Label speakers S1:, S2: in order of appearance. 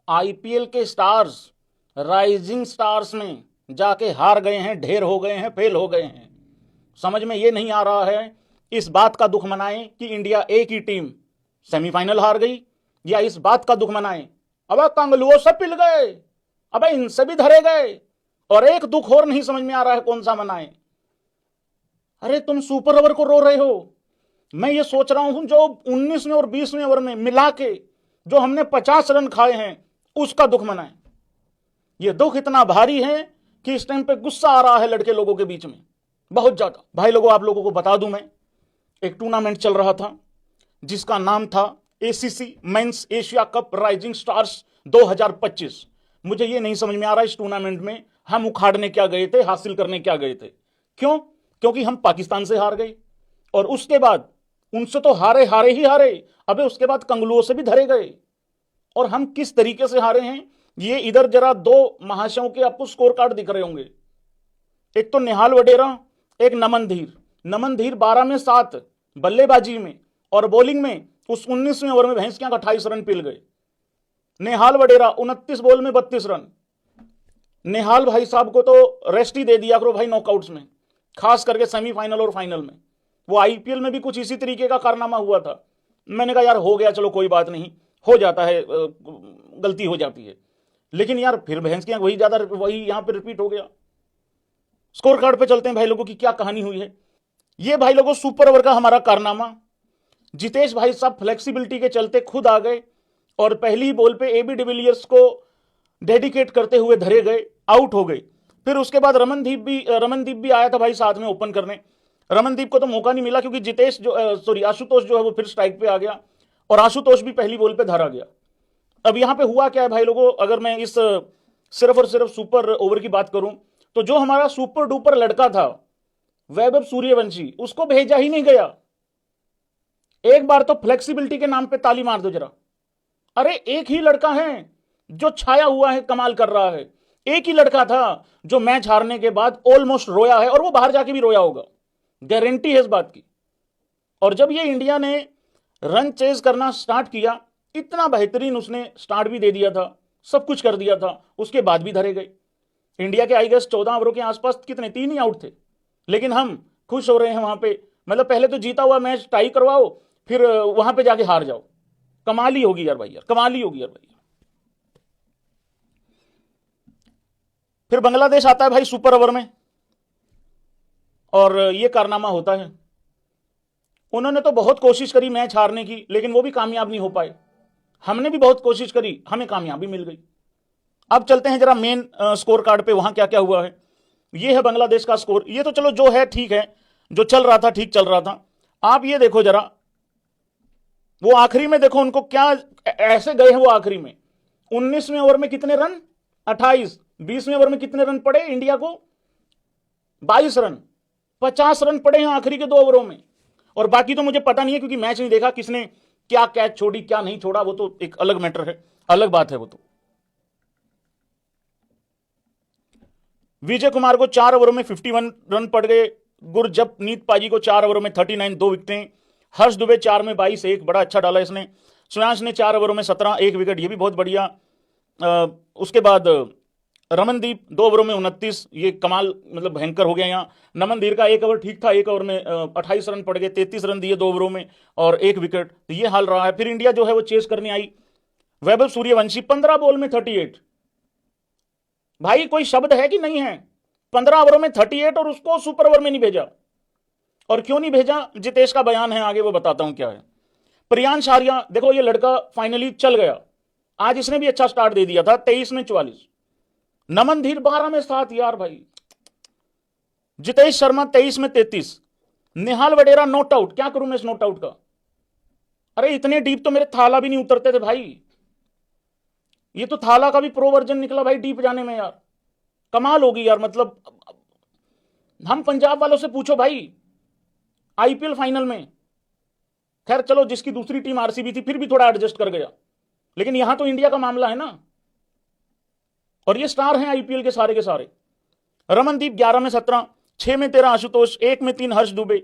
S1: IPL के stars rising stars में जाके हार गए हैं, ढेर हो गए हैं, फेल हो गए हैं। समझ में ये नहीं आ रहा है इस बात का दुख मनाएं कि इंडिया ए की टीम सेमीफाइनल हार गई, या इस बात का दुख मनाएं अब कंगलुओं से पिल गए, अब इनसे भी धरे गए। और एक दुख और नहीं समझ में आ रहा है कौन सा मनाएं। अरे तुम सुपर ओवर को रो रहे हो, मैं ये सोच रहा हूं जो 19वें और 20वें ओवर में मिला के जो हमने 50 रन खाए हैं उसका दुख मनाएं। ये दुख इतना भारी है कि इस टाइम पे गुस्सा आ रहा है लड़के लोगों के बीच में बहुत ज्यादा। भाई लोगों, आप लोगों को बता दूं, मैं एक टूर्नामेंट चल रहा था जिसका नाम था ACC men's Asia Cup rising stars 2025। मुझे ये नहीं समझ में आ रहा इस टूर्नामेंट में हम उखाड़ने क्या गए थे, हासिल करने क्या गए थे। क्यों? क्योंकि हम पाकिस्तान से हार गए और उसके बाद उनसे तो हारे हारे ही हारे, अबे उसके बाद कंगलुओं से भी धरे गए। और हम किस तरीके से हारे हैं, ये इधर जरा दो महाशयों के आपको स्कोर कार्ड दिख रहे होंगे। एक तो निहाल वडेरा, एक नमन धीर। नमन धीर 12 में 7 बल्लेबाजी में और बॉलिंग में उस 19वें ओवर में भैंस के 28 रन पिल गए। निहाल वडेरा 29 बॉल में 32 रन। निहाल भाई साहब को तो रेस्ट ही दे दिया करो भाई नॉकआउट्स में, खास करके सेमीफाइनल और फाइनल में। वो आईपीएल में भी कुछ इसी तरीके का कारनामा हुआ था। मैंने कहा यार हो गया, चलो कोई बात नहीं, हो जाता है, गलती हो जाती है। लेकिन यार फिर भैंस की वही यहां पे रिपीट हो गया। स्कोर कार्ड पे चलते हैं भाई लोगों की क्या कहानी हुई है। ये भाई लोगों सुपर ओवर का हमारा कारनामा, जितेश भाई साहब फ्लेक्सिबिलिटी के चलते खुद आ गए और पहली बॉल पे एबी डिविलियर्स को डेडिकेट करते हुए धरे गए, आउट हो गए। फिर उसके बाद रमनदीप भी आया था भाई साथ में ओपन करने। रमनदीप को तो मौका नहीं मिला क्योंकि आशुतोष जो है वो फिर स्ट्राइक पे आ गया और आशुतोष भी पहली बॉल पे धरा गया। अब यहां पे हुआ क्या है भाई लोगों, अगर मैं इस सिर्फ और सिर्फ सुपर ओवर की बात करूं तो जो हमारा सुपर डुपर लड़का था वैभव सूर्यवंशी, उसको भेजा ही नहीं गया। एक बार तो फ्लेक्सिबिलिटी के नाम पे ताली मार दो जरा। अरे एक ही लड़का है जो छाया हुआ है, कमाल कर रहा है। एक ही लड़का था जो मैच हारने के बाद ऑलमोस्ट रोया है और वो बाहर जाके भी रोया होगा, गारंटी है इस बात की। और जब ये इंडिया ने रन चेज करना स्टार्ट किया, इतना बेहतरीन उसने स्टार्ट भी दे दिया था, सब कुछ कर दिया था, उसके बाद भी धरे गए। इंडिया के आई गेस 14 ओवरों के आसपास कितने 3 ही आउट थे, लेकिन हम खुश हो रहे हैं वहां पे। मतलब पहले तो जीता हुआ मैच टाई करवाओ, फिर वहां पे जाके हार जाओ। कमाल ही होगी यार भाई, यार कमाल ही होगी यार भाई। फिर बांग्लादेश आता है भाई सुपर ओवर में और ये कारनामा होता है। उन्होंने तो बहुत कोशिश करी मैच हारने की, लेकिन वो भी कामयाब नहीं हो पाए। हमने भी बहुत कोशिश करी, हमें कामयाबी मिल गई। अब चलते हैं जरा मेन स्कोर कार्ड पे, वहां क्या क्या हुआ है। ये है बांग्लादेश का स्कोर। ये तो चलो जो है ठीक है, जो चल रहा था ठीक चल रहा था। आप ये देखो जरा, वो आखिरी में देखो उनको क्या ऐसे गए हैं। वो आखिरी में 19वें ओवर में कितने रन 28, 20वें ओवर में कितने रन पड़े इंडिया को 22 रन, 50 रन पड़े हैं आखिरी के 2 ओवरों में। और बाकी तो मुझे पता नहीं है क्योंकि मैच नहीं देखा, किसने क्या कैच छोड़ी क्या नहीं छोड़ा, वो तो एक अलग मैटर है, अलग बात है वो तो। विजय कुमार को 4 ओवरों में 51 रन पड़ गए। गुरजपनीत पाजी को 4 ओवरों में 39, 2 विकेटें। हर्ष दुबे 4 में 22, 1 बड़ा अच्छा डाला इसने। श्रेयांश ने 4 ओवरों में 17, 1 विकेट, ये भी बहुत बढ़िया। उसके बाद रमनदीप 2 ओवरों में 29, ये कमाल मतलब भयंकर हो गया। यहाँ नमन धीर का 1 ओवर ठीक था, 1 ओवर में 28 रन पड़ गए, 33 रन दिए 2 ओवरों में और 1 विकेट। तो ये हाल रहा है। फिर इंडिया जो है वो चेस करने आई। वैभव सूर्यवंशी 15 बॉल में 38। भाई कोई शब्द है कि नहीं है, 15 ओवरों में 38 और उसको सुपर ओवर में नहीं भेजा। और क्यों नहीं भेजा, जितेश का बयान है आगे, वो बताता हूं क्या है। प्रियांश आर्या देखो, ये लड़का फाइनली चल गया। आज इसने भी अच्छा स्टार्ट दे दिया था, 23 में 44। नमन धीर 12 में 7 यार भाई। जितेश शर्मा 23 में 33। निहाल वडेरा नॉट आउट। क्या करूं मैं इस नॉट आउट का। अरे इतने डीप तो मेरे थाला भी नहीं उतरते थे भाई। ये तो थाला का भी प्रो वर्जन निकला भाई डीप जाने में यार। कमाल होगी यार। मतलब हम पंजाब वालों से पूछो भाई, आईपीएल फाइनल में, खैर चलो जिसकी दूसरी टीम आरसीबी थी फिर भी थोड़ा एडजस्ट कर गया, लेकिन यहां तो इंडिया का मामला है ना। और ये स्टार हैं आईपीएल के सारे। रमनदीप 11 में 17, 6 में 13 आशुतोष, 1 में 3 हर्ष दुबे,